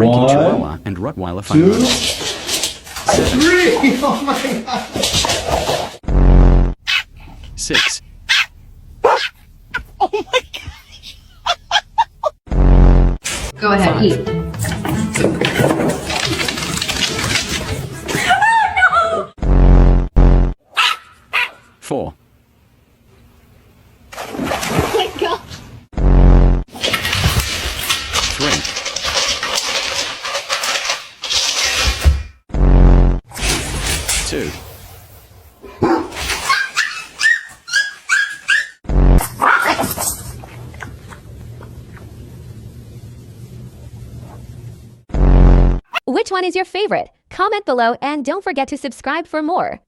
Ranking 1, chihuahua and rottweiler 2, 5. 3. Oh my god. 6. Go ahead, eat. 4. Oh my god. 3. 2. 'Which one is your favorite? Comment below and don't forget to subscribe for more.